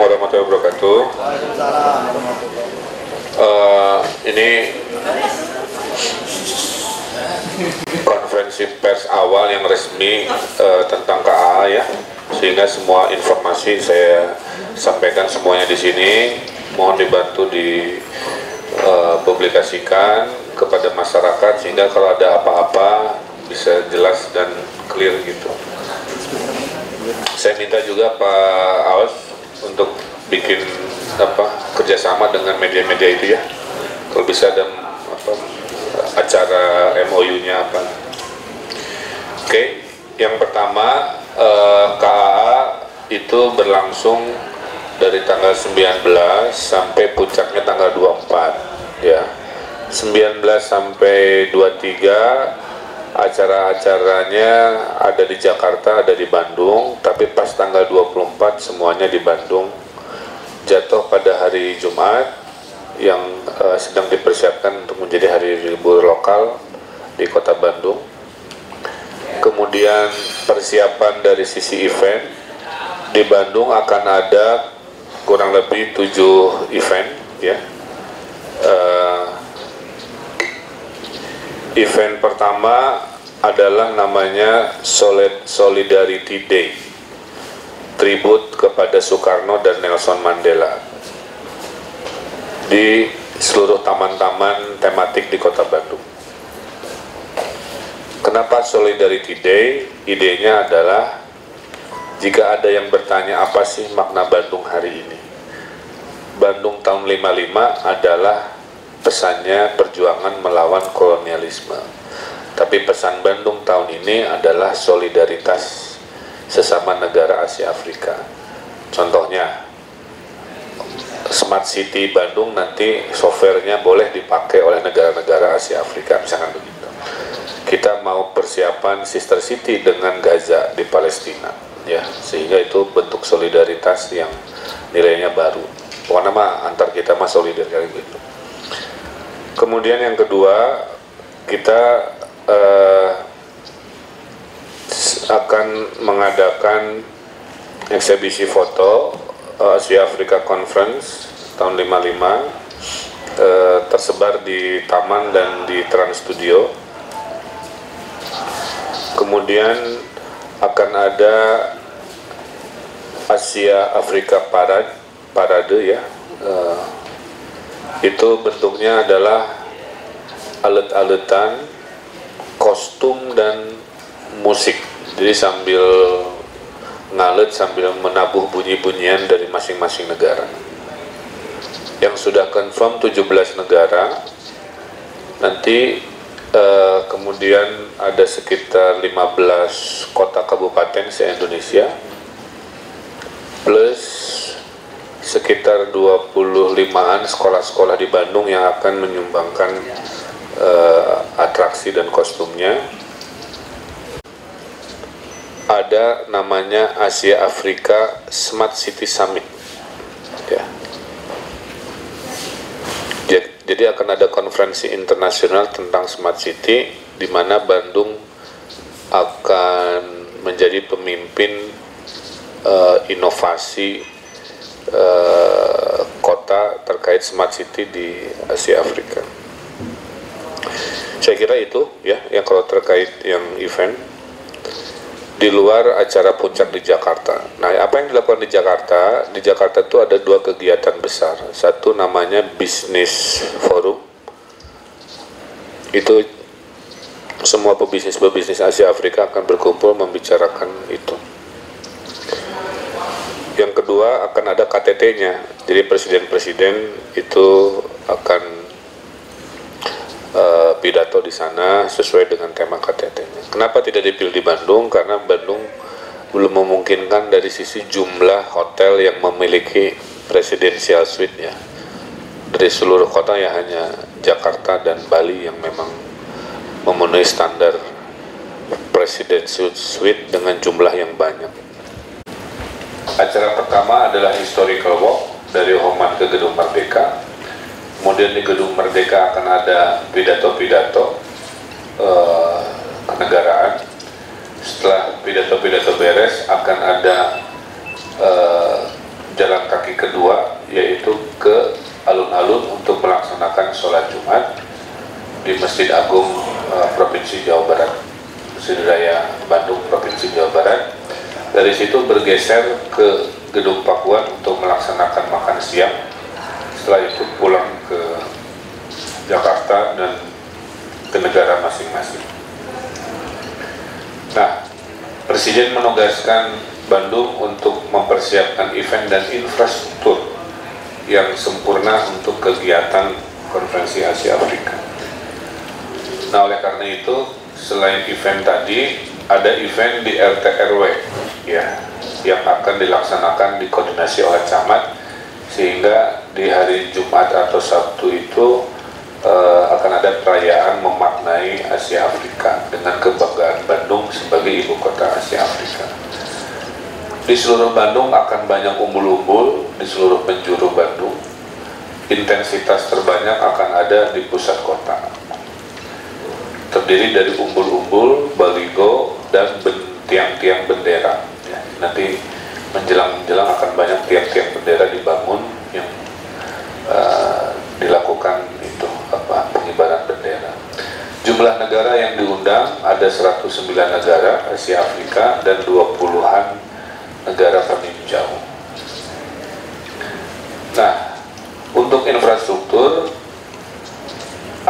warahmatullahi wabarakatuh. Ini konferensi pers awal yang resmi tentang KAA ya, sehingga semua informasi saya sampaikan semuanya di sini. Mohon dibantu dipublikasikan kepada masyarakat sehingga kalau ada apa-apa bisa jelas dan clear gitu. Saya minta juga Pak Aos untuk bikin kerjasama dengan media-media itu ya. Kalau bisa ada acara MOU-nya apa. Oke, yang pertama KAA itu berlangsung dari tanggal 19 sampai puncaknya tanggal 24 ya. 19 sampai 23 acara-acaranya ada di Jakarta, ada di Bandung, tapi pas tanggal 24 semuanya di Bandung. Jatuh pada hari Jumat yang sedang dipersiapkan untuk menjadi hari libur lokal di kota Bandung. Kemudian persiapan dari sisi event di Bandung akan ada kurang lebih 7 event ya. Event pertama adalah namanya Solidarity Day, tribut kepada Soekarno dan Nelson Mandela di seluruh taman-taman tematik di kota Bandung. Kenapa Solidarity Day? Idenya adalah jika ada yang bertanya apa sih makna Bandung hari ini, Bandung tahun 55 adalah pesannya perjuangan melawan kolonialisme. Tapi pesan Bandung tahun ini adalah solidaritas sesama negara Asia Afrika. Contohnya, Smart City Bandung nanti softwarenya boleh dipakai oleh negara-negara Asia Afrika, misalkan begitu. Kita mau persiapan Sister City dengan Gaza di Palestina, ya, sehingga itu bentuk solidaritas yang nilainya baru. Pokoknya mah antar kita mah solidar kayak gitu. Kemudian yang kedua, kita akan mengadakan eksibisi foto Asia Africa Conference tahun 55 tersebar di taman dan di Trans Studio. Kemudian akan ada Asia Africa Parade ya. Itu bentuknya adalah alut-alutan, kostum dan musik. Jadi sambil ngalut sambil menabuh bunyi-bunyian dari masing-masing negara. Yang sudah confirm 17 negara. Nanti kemudian ada sekitar 15 kota kabupaten se-Indonesia plus sekitar 25-an sekolah-sekolah di Bandung yang akan menyumbangkan atraksi dan kostumnya. Ada namanya Asia Africa Smart City Summit ya. Jadi akan ada konferensi internasional tentang Smart City di mana Bandung akan menjadi pemimpin inovasi kota terkait Smart City di Asia Afrika. Saya kira itu ya yang kalau terkait yang event. Di luar acara puncak di Jakarta. Nah, apa yang dilakukan di Jakarta? Di Jakarta itu ada 2 kegiatan besar. Satu namanya Business Forum. Itu semua pebisnis Asia Afrika akan berkumpul membicarakan itu. Yang kedua akan ada KTT-nya. Jadi presiden-presiden itu akan pidato di sana sesuai dengan tema KTT-nya. Kenapa tidak dipilih di Bandung? Karena Bandung belum memungkinkan dari sisi jumlah hotel yang memiliki presidential suite ya. Dari seluruh kota ya hanya Jakarta dan Bali yang memang memenuhi standar presidential suite dengan jumlah yang banyak. Acara pertama adalah historical walk dari Homan ke Gedung Merdeka. Kemudian di Gedung Merdeka akan ada pidato-pidato kenegaraan. Setelah pidato-pidato beres akan ada jalan kaki Masjid Agung Provinsi Jawa Barat, Masjid Raya Bandung Provinsi Jawa Barat. Dari situ bergeser ke Gedung Pakuan untuk melaksanakan makan siang. Setelah itu pulang ke Jakarta dan ke negara masing-masing. Nah, Presiden menugaskan Bandung untuk mempersiapkan event dan infrastruktur yang sempurna untuk kegiatan Konferensi Asia Afrika. Nah, oleh karena itu, selain event tadi, ada event di RT RW ya, yang akan dilaksanakan dikoordinasi oleh camat, sehingga di hari Jumat atau Sabtu itu akan ada perayaan memaknai Asia Afrika dengan kebanggaan Bandung sebagai ibu kota Asia Afrika. Di seluruh Bandung akan banyak umbul-umbul di seluruh penjuru Bandung. Intensitas terbanyak akan ada di pusat kota. Terdiri dari umbul-umbul, baligo, dan tiang-tiang bendera. Ya, nanti menjelang-menjelang akan banyak tiang-tiang bendera dibangun yang dilakukan itu pengibaran bendera. Jumlah negara yang diundang ada 109 negara Asia Afrika dan 20-an negara peninjau. Nah, untuk infrastruktur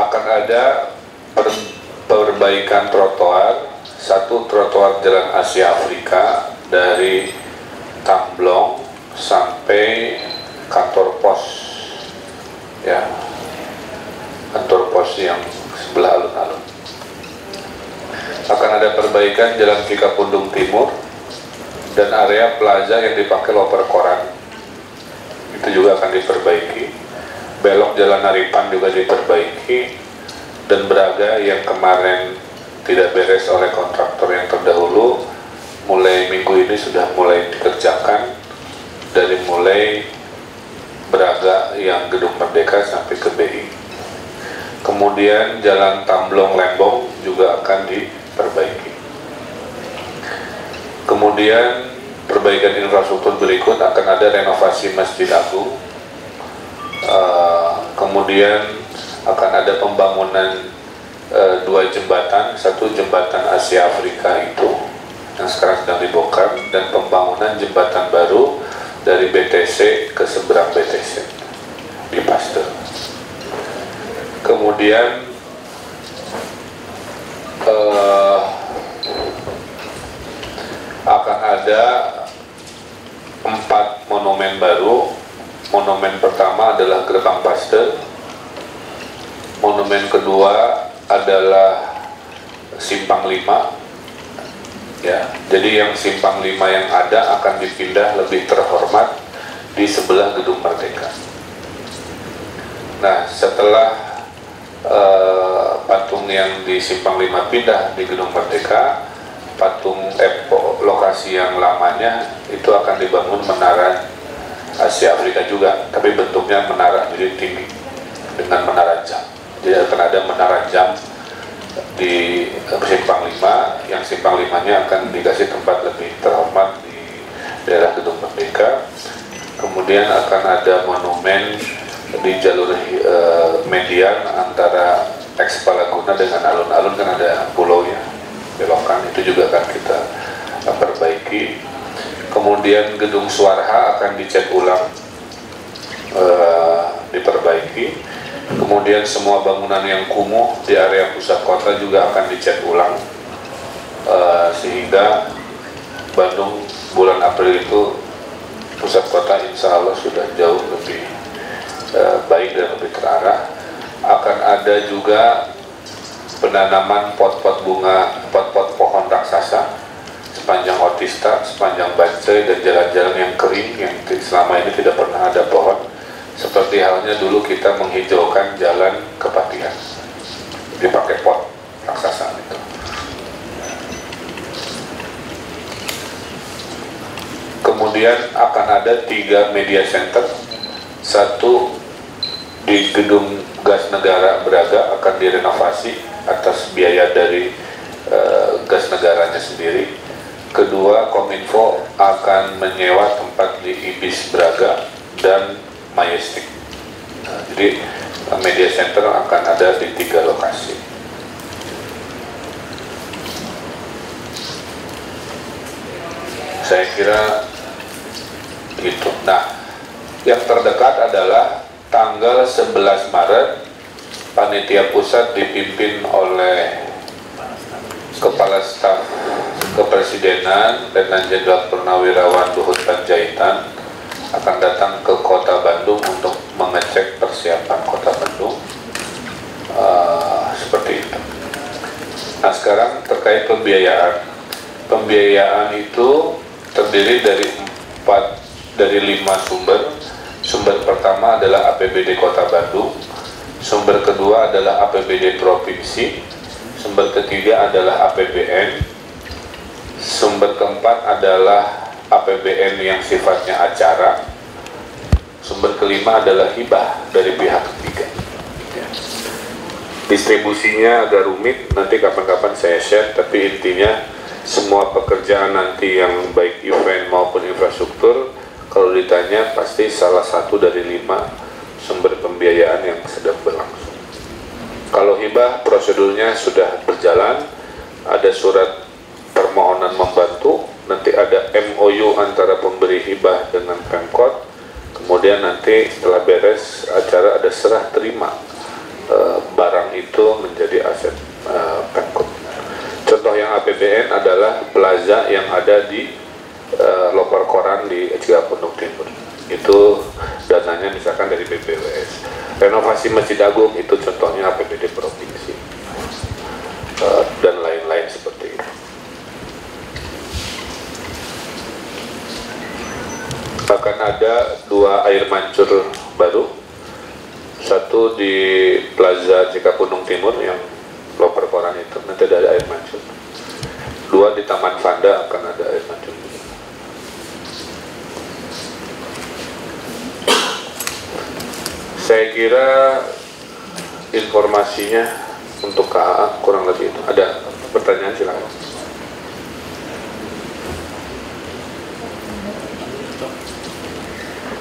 akan ada perbaikan trotoar, satu trotoar jalan Asia Afrika dari Tamblong sampai kantor pos, ya, kantor pos yang sebelah alun-alun. Akan ada perbaikan jalan Cikapundung Timur dan area plaza yang dipakai loper koran, itu juga akan diperbaiki. Belok Jalan Aripan juga diperbaiki, dan Braga yang kemarin tidak beres oleh kontraktor yang terdahulu, mulai minggu ini sudah mulai dikerjakan, dari mulai Braga yang Gedung Merdeka sampai ke BI. Kemudian Jalan Tamblong Lembong juga akan diperbaiki. Kemudian perbaikan infrastruktur berikut akan ada renovasi Masjid Agung. Kemudian akan ada pembangunan 2 jembatan, satu jembatan Asia Afrika itu yang sekarang sedang dibongkar, dan pembangunan jembatan baru dari BTC ke seberang BTC di Pasteur. Kemudian akan ada 4 monumen baru. Monumen pertama adalah Gerbang Pasteur, monumen kedua adalah Simpang 5, ya. Jadi yang Simpang 5 yang ada akan dipindah lebih terhormat di sebelah Gedung Merdeka. Nah, setelah patung yang di Simpang 5 pindah di Gedung Merdeka, lokasi yang lamanya itu akan dibangun menara Asia Afrika juga, tapi bentuknya menara, jadi tinggi dengan menara jam. Jadi akan ada menara jam di Simpang 5, yang Simpang 5-nya akan dikasih tempat lebih terhormat di daerah Gedung Merdeka. Kemudian akan ada monumen di jalur median antara Eks-Palaguna dengan alun-alun, kan ada pulau ya, belokan, itu juga akan kita perbaiki. Kemudian Gedung Suarha akan dicat ulang, diperbaiki. Kemudian semua bangunan yang kumuh di area pusat kota juga akan dicat ulang, sehingga Bandung bulan April itu pusat kota insya Allah sudah jauh lebih baik dan lebih terarah. Akan ada juga penanaman pot-pot bunga, pot-pot pohon raksasa sepanjang Otista, sepanjang Bancai, dan jalan-jalan yang kering yang selama ini tidak pernah ada pohon, seperti halnya dulu kita menghijaukan jalan Kepatihan, dipakai pot raksasa itu. Kemudian akan ada 3 media center, satu di Gedung Gas Negara Braga akan direnovasi atas biaya dari gas negaranya sendiri. Kedua, Kominfo akan menyewa tempat di Ibis Braga dan Majestic. Nah, jadi media center akan ada di 3 lokasi. kira-kira gitu. Nah, yang terdekat adalah tanggal 11 Maret, panitia pusat dipimpin oleh Kepala Staf Kepresidenan Letnan Jenderal Purnawirawan Luhut Panjaitan akan datang ke Kota Bandung untuk mengecek persiapan Kota Bandung. Seperti itu. Nah, sekarang terkait pembiayaan. Pembiayaan itu terdiri dari 5 sumber. Sumber pertama adalah APBD Kota Bandung, sumber kedua adalah APBD Provinsi, sumber ketiga adalah APBN, sumber keempat adalah APBN yang sifatnya acara, sumber kelima adalah hibah dari pihak ketiga. Distribusinya agak rumit, nanti kapan-kapan saya share, tapi intinya semua pekerjaan nanti yang baik event maupun infrastruktur, kalau ditanya pasti salah satu dari 5 sumber pembiayaan yang sedang berlangsung. Kalau hibah, prosedurnya sudah berjalan, ada surat permohonan membantu, nanti ada MOU antara pemberi hibah dengan Pemkot, kemudian nanti setelah beres acara ada serah terima barang itu menjadi aset Pemkot. Contoh yang APBN adalah plaza yang ada di Lopar Koran di Cikapundung Timur. Itu dananya misalkan dari BPWS. Renovasi Masjid Agung itu contohnya APBD Provinsi. Dan lain-lain seperti itu. Bahkan ada 2 air mancur baru. Satu di Plaza Cikapundung Timur yang Lopar Koran itu, nanti ada air mancur. 2 di Taman Vanda akan ada air mancur. Saya kira informasinya untuk KAA kurang lebih itu. Ada pertanyaan silakan.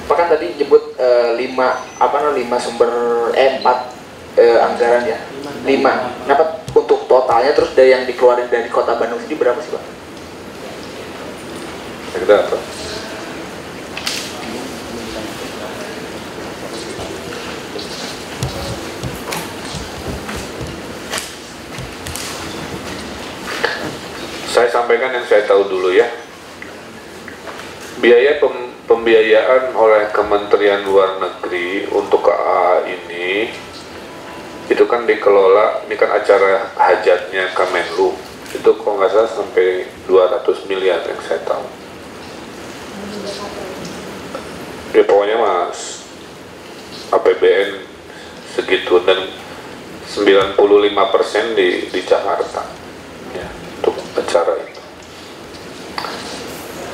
Bahkan tadi nyebut 5 sumber 4 anggaran ya. 5. Kenapa untuk totalnya terus dari yang dikeluarin dari Kota Bandung sendiri berapa sih, Pak? Kira apa? Saya sampaikan yang saya tahu dulu ya. Biaya pembiayaan oleh Kementerian Luar Negeri untuk KAA ini itu kan dikelola, ini kan acara hajatnya Kemenlu, itu kalau nggak salah sampai 200 miliar yang saya tahu. Ya pokoknya mas APBN segitu, dan 95% di Jakarta ya, untuk acara itu.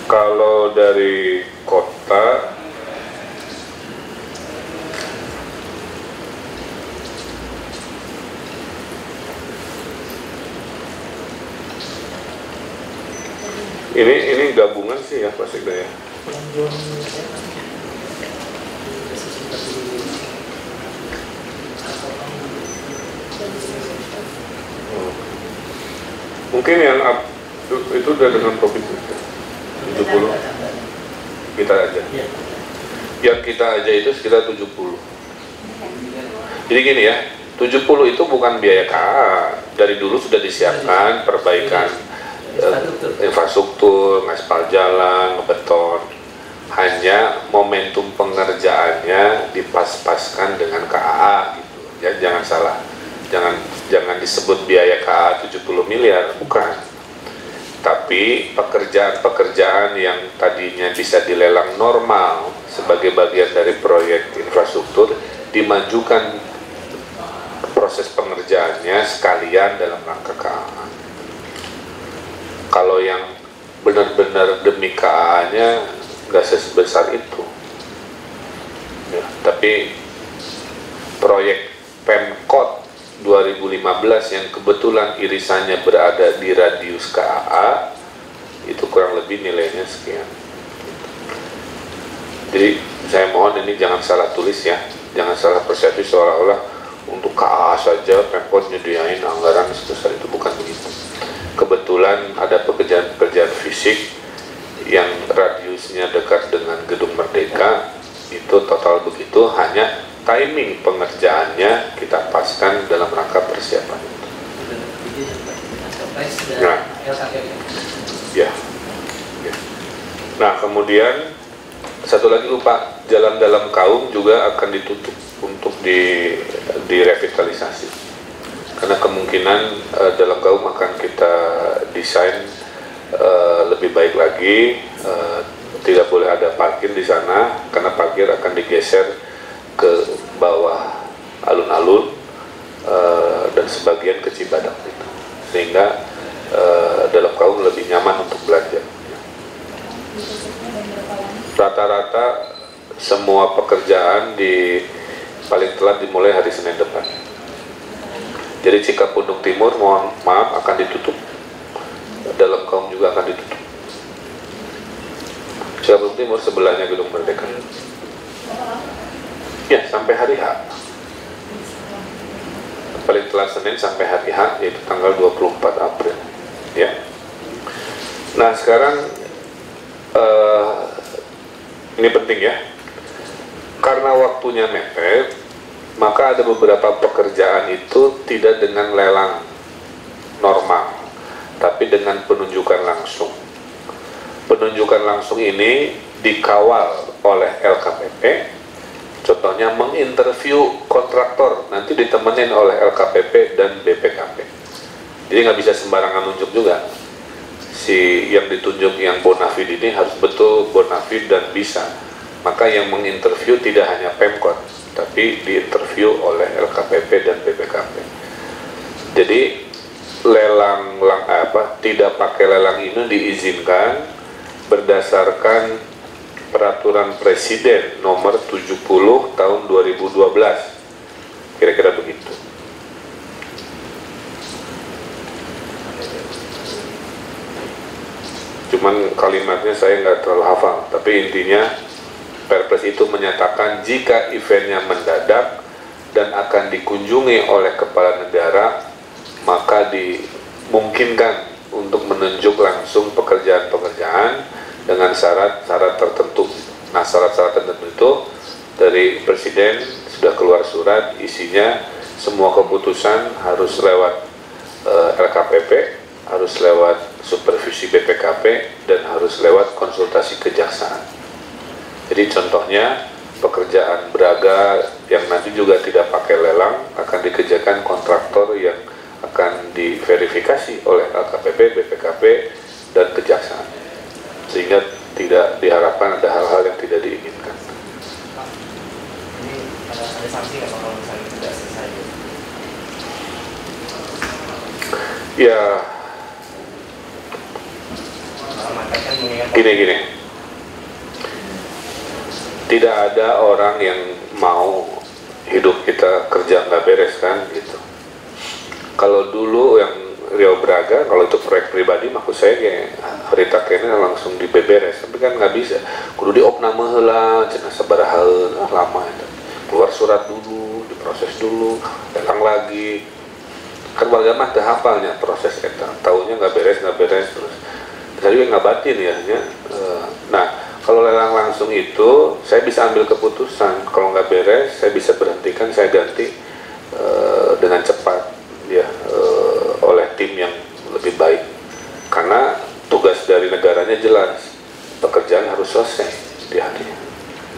Kalau dari kota ini gabungan sih ya Pak Sekda ya. Mungkin yang itu udah dengan provinsi 70 kita aja. Yang kita aja itu sekitar 70. Jadi gini ya, 70 itu bukan biaya KA. Dari dulu sudah disiapkan perbaikan infrastruktur, ngaspal jalan, ngebeton. Hanya momentum pengerjaannya dipas-paskan dengan KAA gitu. Ya, jangan salah. Jangan disebut biaya KAA 70 miliar, bukan. Tapi pekerjaan-pekerjaan yang tadinya bisa dilelang normal sebagai bagian dari proyek infrastruktur dimajukan proses pengerjaannya sekalian dalam rangka KAA. Kalau yang benar-benar demi KAA-nya nggak sebesar itu. Ya, tapi proyek Pemkot 2015 yang kebetulan irisannya berada di radius KAA itu kurang lebih nilainya sekian. Jadi saya mohon ini jangan salah tulis ya, jangan salah persepsi seolah-olah untuk KAA saja Pemkot nyediain anggaran sebesar itu, bukan begitu. Kebetulan ada pekerjaan fisik yang radiusnya dekat dengan Gedung Merdeka itu total begitu, hanya timing pengerjaannya kita paskan dalam rangka persiapan itu. Nah, ya. Nah, kemudian satu lagi lupa, jalan dalam kaum juga akan ditutup untuk direvitalisasi. Karena kemungkinan dalam kaum akan kita desain lebih baik lagi, tidak boleh ada parkir di sana karena parkir akan digeser ke bawah alun-alun dan sebagian ke Cibadak itu, sehingga dalam kaum lebih nyaman untuk belanja. Rata-rata semua pekerjaan paling telat dimulai hari Senin depan. Jadi Cikapundung Timur, mohon maaf, akan ditutup. Dalam kaum juga akan ditutup. Cikapundung Timur sebelahnya Gedung Merdeka. Ya, sampai hari H. Paling telat Senin sampai hari H, yaitu tanggal 24 April. Ya. Nah, sekarang ini penting ya. Karena waktunya mepet, maka ada beberapa pekerjaan itu tidak dengan lelang normal, tapi dengan penunjukan langsung. Penunjukan langsung ini dikawal oleh LKPP. Contohnya menginterview kontraktor, nanti ditemenin oleh LKPP dan BPKP. Jadi nggak bisa sembarangan nunjuk juga. Si yang ditunjuk yang bonafid ini harus betul bonafid dan bisa. Maka yang menginterview tidak hanya Pemkot, tapi diinterview oleh LKPP dan BPKP. Jadi tidak pakai lelang ini diizinkan berdasarkan Peraturan Presiden nomor 70 tahun 2012. Kira-kira begitu. Cuman kalimatnya saya nggak terlalu hafal, tapi intinya Perpres itu menyatakan jika eventnya mendadak dan akan dikunjungi oleh kepala negara, maka dimungkinkan untuk menunjuk langsung pekerjaan-pekerjaan dengan syarat-syarat tertentu. Nah, syarat-syarat tertentu itu dari Presiden sudah keluar surat, isinya semua keputusan harus lewat LKPP, harus lewat supervisi BPKP, dan harus lewat konsultasi kejaksaan. Jadi contohnya pekerjaan Braga yang nanti juga tidak pakai lelang akan dikerjakan kontraktor yang akan diverifikasi oleh LKPP, BPKP, dan kejaksaan, sehingga tidak diharapkan ada hal-hal yang tidak diinginkan. Ini ada sanksi nggak kalau misalnya tidak selesai? Ya, gini. Tidak ada orang yang mau hidup kita kerja nggak beres kan gitu. Kalau dulu yang Riau Braga, kalau itu proyek pribadi, maksud saya kayak Rita Kena langsung dibeberes, tapi kan nggak bisa. Kudu diopname heula, cenah sabaraha lama itu. Keluar surat dulu, diproses dulu, datang lagi. Kan warga mah teu hafalnya proses eta, taunya nggak beres terus. Tadi nggak batin ya. Nah, kalau lelang langsung itu saya bisa ambil keputusan, kalau nggak beres saya bisa berhentikan, saya ganti dengan cepat ya oleh tim yang lebih baik, karena tugas dari negaranya jelas, pekerjaan harus selesai di harinya.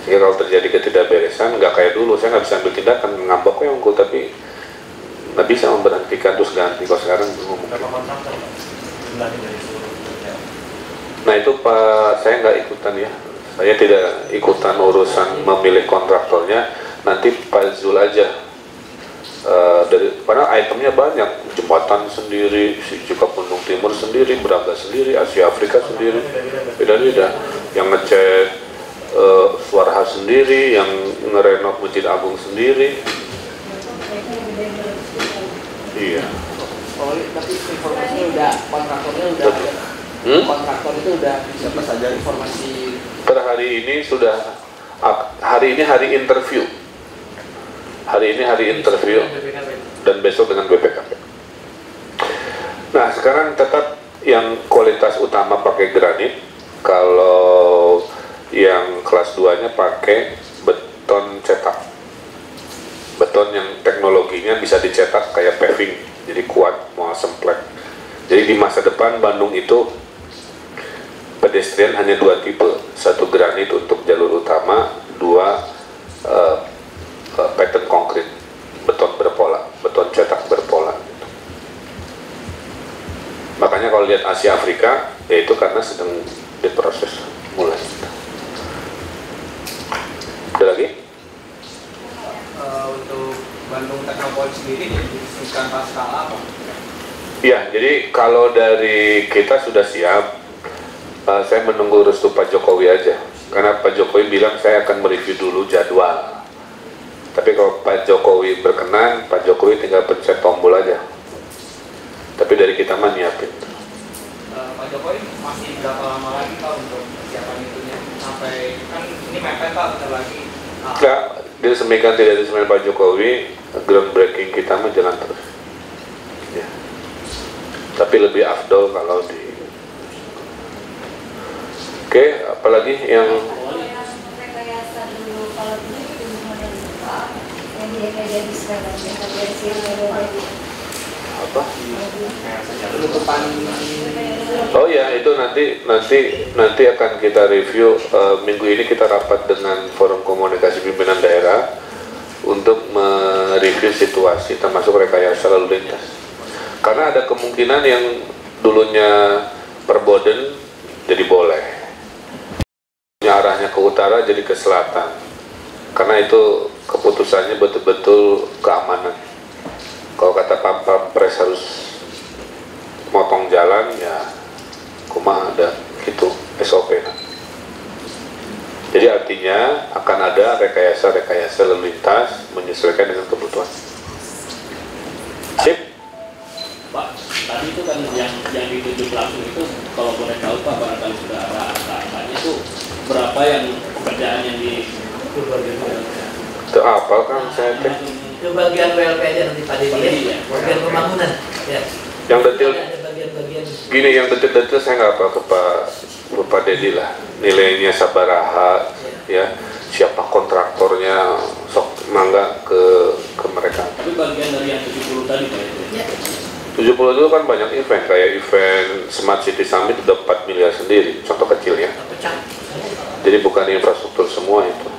Jadi kalau terjadi ketidakberesan, nggak kayak dulu, saya nggak bisa ambil tindakan, ngambek yang unggul, tapi nggak bisa memberhentikan terus ganti. Kalau sekarang belum. Nah itu Pak, saya nggak ikutan ya, saya tidak ikutan urusan memilih kontraktornya, nanti Pak Zul aja. Karena itemnya banyak, jembatan sendiri, Cikapundung Timur sendiri, Braga sendiri, Asia Afrika sendiri, beda-beda. Yang ngecat Suarha sendiri, yang ngerenov Masjid Agung sendiri. Iya. Oh, tapi informasinya udah, kontraktornya udah. Kontraktor itu udah siapa saja informasi. Per hari ini sudah, hari ini hari interview. Hari ini hari interview dan besok dengan BPKP. Nah sekarang tetap yang kualitas utama pakai granit, Kalau yang kelas 2-nya pakai beton cetak. Beton yang teknologinya bisa dicetak kayak paving, jadi kuat, mau semplek. Jadi di masa depan Bandung itu pedestrian hanya 2 tipe, 1 granit untuk jalur utama, 2 pattern konkrit, beton berpola, beton cetak berpola. Makanya kalau lihat Asia Afrika, yaitu karena sedang diproses mulai. Ada lagi? Untuk Bandung Teknopolis sendiri didistribusikan pas skala apa? Ya, jadi kalau dari kita sudah siap, saya menunggu restu Pak Jokowi aja. Karena Pak Jokowi bilang saya akan mereview dulu jadwal. Tapi kalau Pak Jokowi berkenan, Pak Jokowi tinggal pencet tombol aja. Tapi dari kita mah nyiapin. Pak Jokowi masih berapa lama lagi Pak untuk persiapan itunya? Sampai kan ini mepet Pak, bentar lagi. Enggak, diresmikan tidak diresmikan Pak Jokowi, groundbreaking kita mah jalan terus. Ya. Tapi lebih afdol kalau di. Oke, apalagi yang rekayasa dulu kalau dulu itu model lupa yang dia kayak apa? Penutupan. Oh ya, itu nanti akan kita review. Minggu ini kita rapat dengan Forum Komunikasi Pimpinan Daerah untuk mereview situasi termasuk rekayasa lalu lintas. Karena ada kemungkinan yang dulunya Perboden jadi boleh, arahnya ke utara jadi ke selatan. Karena itu keputusannya betul-betul keamanan. Kalau kata Pampres harus motong jalan, ya kumaha ada gitu SOP. Jadi artinya akan ada rekayasa lalu lintas menyesuaikan dengan kebutuhan. Sip. Pak, tadi itu kan yang ditunjuk langsung itu, kalau boleh tahu Pak, barangkali sudah ada angka-angkanya itu berapa yang pekerjaan yang di Itu apa kan saya cek? Itu bagian WLP aja nanti Pak Dedi ya, bagian pembangunan ya. Yang detail Ada bagian-bagian gini, yang detail saya nggak apa ke Pak Dedi lah. Nilainya sabaraha, ya siapa kontraktornya, sok mangga ke mereka. tapi bagian dari yang 70 tadi Pak itu ya? 70 itu kan banyak event, kayak event Smart City Summit udah 4 miliar sendiri, contoh kecil ya. pecah. Jadi bukan infrastruktur semua itu.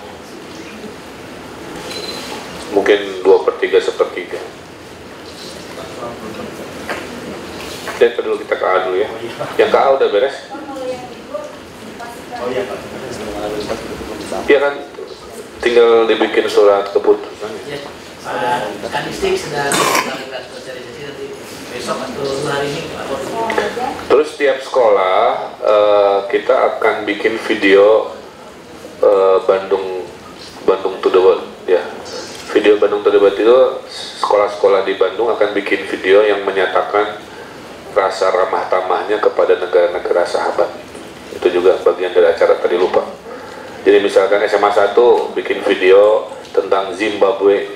Mungkin 2/3, 1/3. Dan dulu kita ke A dulu ya. Yang ke A udah beres? Oh iya Pak. Iya kan, tinggal dibikin surat keputusan. Ya. Pak Kadistik sedang melakukan sosialisasi nanti besok atau 2 hari ini lapor. Terus tiap sekolah kita akan bikin video Bandung to the World ya. Video Bandung to the World itu sekolah-sekolah di Bandung akan bikin video yang menyatakan rasa ramah tamahnya kepada negara-negara sahabat. Itu juga bagian dari acara tadi, lupa. Jadi misalkan SMA 1 bikin video tentang Zimbabwe,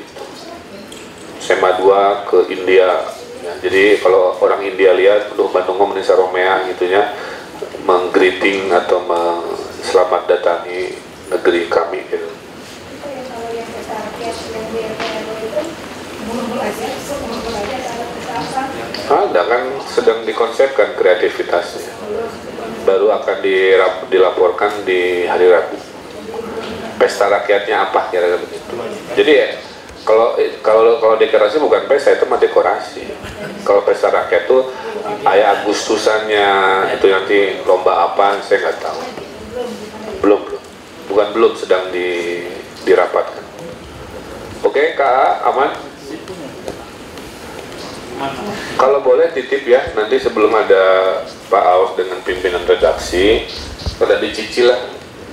SMA 2 ke India. Ya, jadi kalau orang India lihat, Bandung ngomongin Saromea gitunya, menggreeting atau selamat datangi negeri kami gitu. Ada kan sedang dikonsepkan kreativitasnya, baru akan dilaporkan di hari Rabu. Pesta rakyatnya apa kira-kira begitu. Jadi ya, kalau dekorasi bukan pesta, itu mah dekorasi. Kalau pesta rakyat tuh ayah Agustusannya itu nanti lomba apa saya nggak tahu. Belum sedang dirapatkan. Oke, Kak aman? Kalau boleh titip ya, nanti sebelum ada Pak Aus dengan pimpinan redaksi, pada dicicil lah.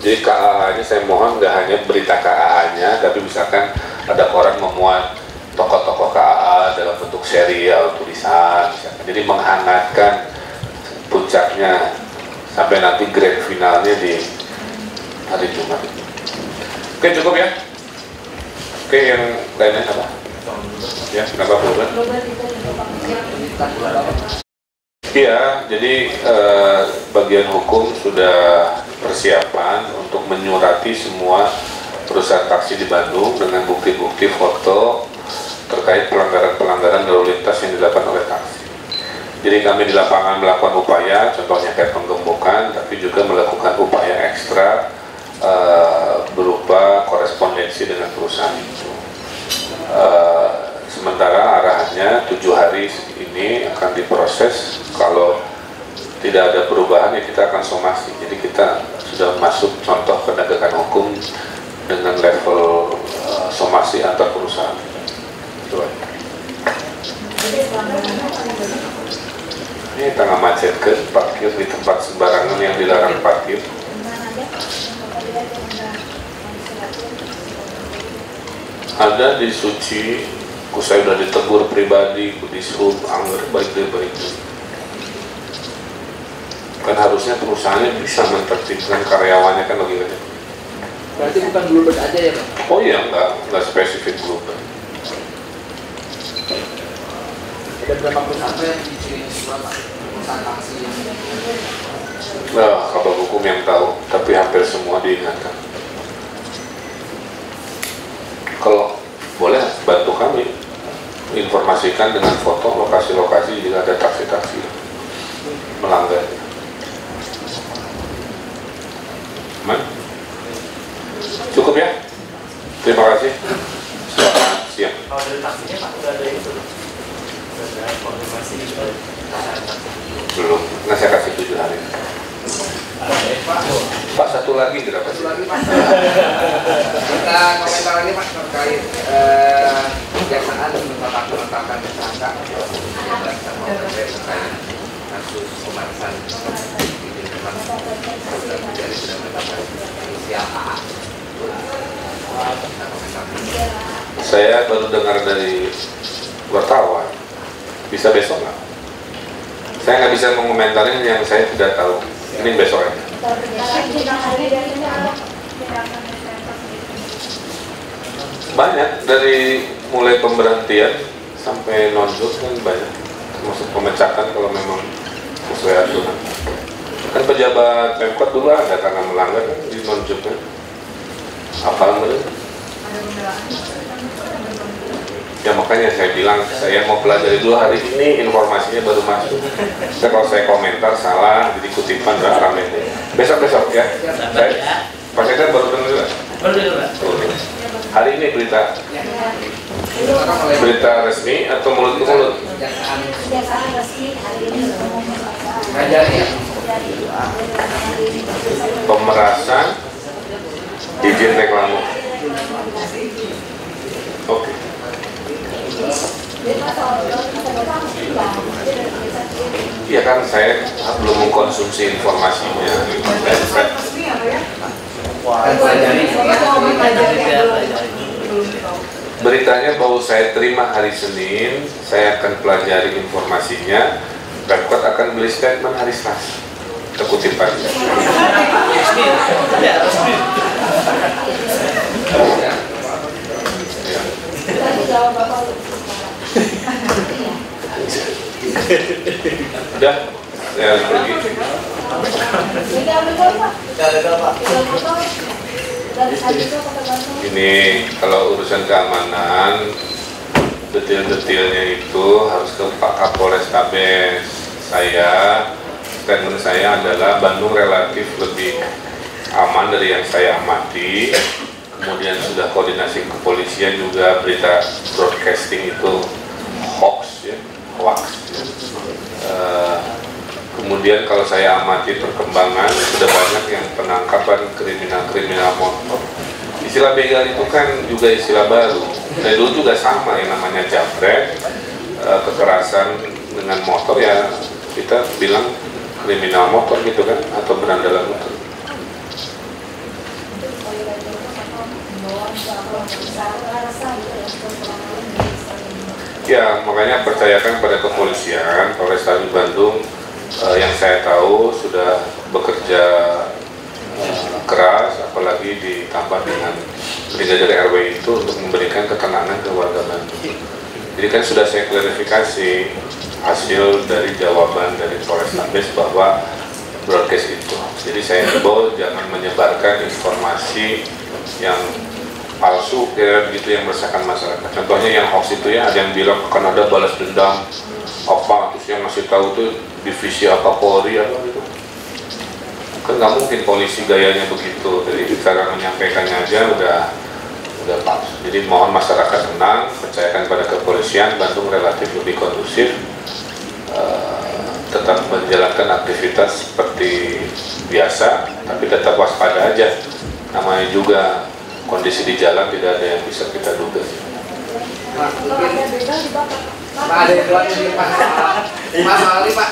Jadi KAA-nya saya mohon nggak hanya berita KAA-nya, tapi misalkan ada koran memuat tokoh-tokoh KAA dalam bentuk serial tulisan, misalkan. Jadi menghangatkan puncaknya sampai nanti grand finalnya di hari Jumat. Oke, cukup ya. Oke, yang lainnya apa? Ya, kenapa bulan? Iya, jadi bagian hukum sudah persiapan untuk menyurati semua perusahaan taksi di Bandung dengan bukti-bukti foto terkait pelanggaran-pelanggaran lalu lintas yang dilakukan oleh taksi. Jadi kami di lapangan melakukan upaya, contohnya kayak penggembokan, tapi juga melakukan upaya ekstra berupa korespondensi dengan perusahaan itu. Sementara arahannya 7 hari ini akan diproses. Kalau tidak ada perubahan ya kita akan somasi. Jadi kita sudah masuk contoh penegakan hukum dengan level somasi antar perusahaan. Ini tengah macet ke parkir di tempat sembarangan yang dilarang parkir. Ada di Suci, saya sudah ditegur pribadi, di Sub, anggar baik-baik. Kan harusnya perusahaannya bisa menertibkan karyawannya kan lagi-lagi. Berarti bukan Bluebird aja ya Pak? Oh iya, enggak spesifik Bluebird. Ada berapa perusahaan yang dikirim surat perusahaan taksi yang Nah, kabar hukum yang tahu, tapi hampir semua diingatkan. Kalau boleh bantu kami informasikan dengan foto lokasi-lokasi jika ada taksi-taksi melanggar. Aman? Cukup ya? Terima kasih. Selamat siang. Kalau dari taksinya Pak udah ada itu, udah ada konfirmasi gitu. Belum, nah saya kasih 7 hari. Pak, satu lagi tidak kasih. lagi Pak? Kita komentar lagi Pak terkait kejaksaan menetapkan tersangka terkait kasus pemeriksaan di depan sudah menjadi sudah menetapkan inisial AA. Saya baru dengar dari wartawan. Bisa besok nggak? Saya nggak bisa mengomentarin yang saya tidak tahu. Ini besok aja. Banyak, dari mulai pemberhentian sampai non-job kan banyak, termasuk pemecatan kalau memang sesuai aturan. Kan pejabat Pemkot dulu ada karena melanggar kan di non-job kan. Apa mereka? Ya makanya saya bilang saya mau pelajari dulu hari ini, informasinya baru masuk. Kalau saya komentar salah, jadi kutipan nggak rame. Besok ya. Saya Pak Sekda baru dengar juga. Hari ini berita resmi atau mulut ke mulut? Pemerasan izin reklame. Oke. Iya kan saya belum mengkonsumsi informasinya. Beritanya baru saya terima hari Senin, saya akan pelajari informasinya. Pemkot akan beli statement hari Selasa. Kutipan. Udah, saya harus pergi. Ini kalau urusan keamanan, detail-detailnya itu harus ke Pak Kapolrestabes. Statement saya adalah Bandung relatif lebih aman dari yang saya amati. Kemudian sudah koordinasi kepolisian juga, berita broadcasting itu hoax ya. Kemudian kalau saya amati perkembangan, sudah banyak yang penangkapan kriminal-kriminal motor. Istilah begal itu kan juga istilah baru. Dari dulu juga sama yang namanya jambret, kekerasan dengan motor ya kita bilang kriminal motor gitu kan, atau berandalan motor. Ya, makanya percayakan pada kepolisian. Polrestabes Bandung yang saya tahu sudah bekerja keras, apalagi ditambah dengan Brigadir RW itu untuk memberikan ketenangan ke warga Bandung. Jadi kan sudah saya klarifikasi, hasil dari jawaban dari Polrestabes bahwa broadcast itu. Jadi saya himbau jangan menyebarkan informasi yang palsu kayak gitu yang meresahkan masyarakat. Contohnya yang hoax itu ya, ada yang bilang akan ada balas dendam apa, terus yang ngasih tahu tuh divisi apa Polri apa gitu. Kan nggak mungkin polisi gayanya begitu. Jadi cara menyampaikannya aja udah palsu. Jadi mohon masyarakat tenang, percayakan pada kepolisian. Bandung relatif lebih kondusif, tetap menjalankan aktivitas seperti biasa, tapi tetap waspada aja. Namanya juga kondisi di jalan tidak ada yang bisa kita duga. Pak, ada yang keluar dari Mas Ali, Pak.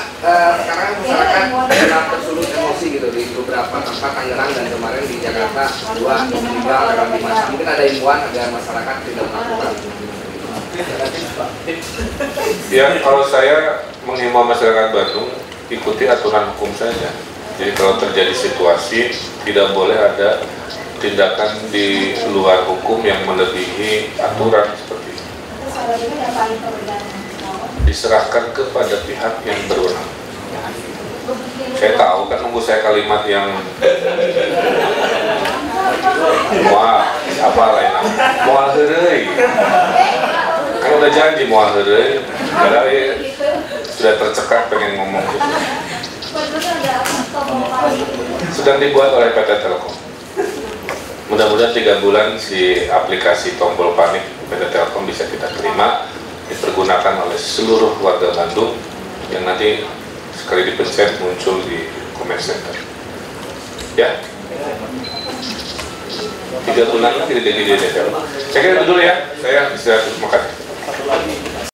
Sekarang masyarakat sedang tersulut emosi gitu di beberapa tempat Tangerang dan kemarin di Jakarta 2, 3, dan 5. Mungkin ada himbauan agar masyarakat tidak melakukan. Ya, kalau saya menghimbau masyarakat Bandung, ikuti aturan hukum saja. Jadi kalau terjadi situasi, tidak boleh ada tindakan di luar hukum yang melebihi aturan seperti itu. Diserahkan kepada pihak yang berwenang. Saya tahu kan, nunggu saya kalimat yang mual apa lain, mual heureuy. Kan udah janji mual heureuy, padahal ya sudah tercekat pengen ngomong gitu. Sedang dibuat oleh PT Telkom. Mudah-mudahan 3 bulan si aplikasi tombol panik PT Telkom bisa kita terima, dipergunakan oleh seluruh warga Bandung yang nanti sekali dipencet muncul di comment center. Ya, 3 bulan lagi di DTL. Saya kira itu dulu ya. Saya bisa terima kasih.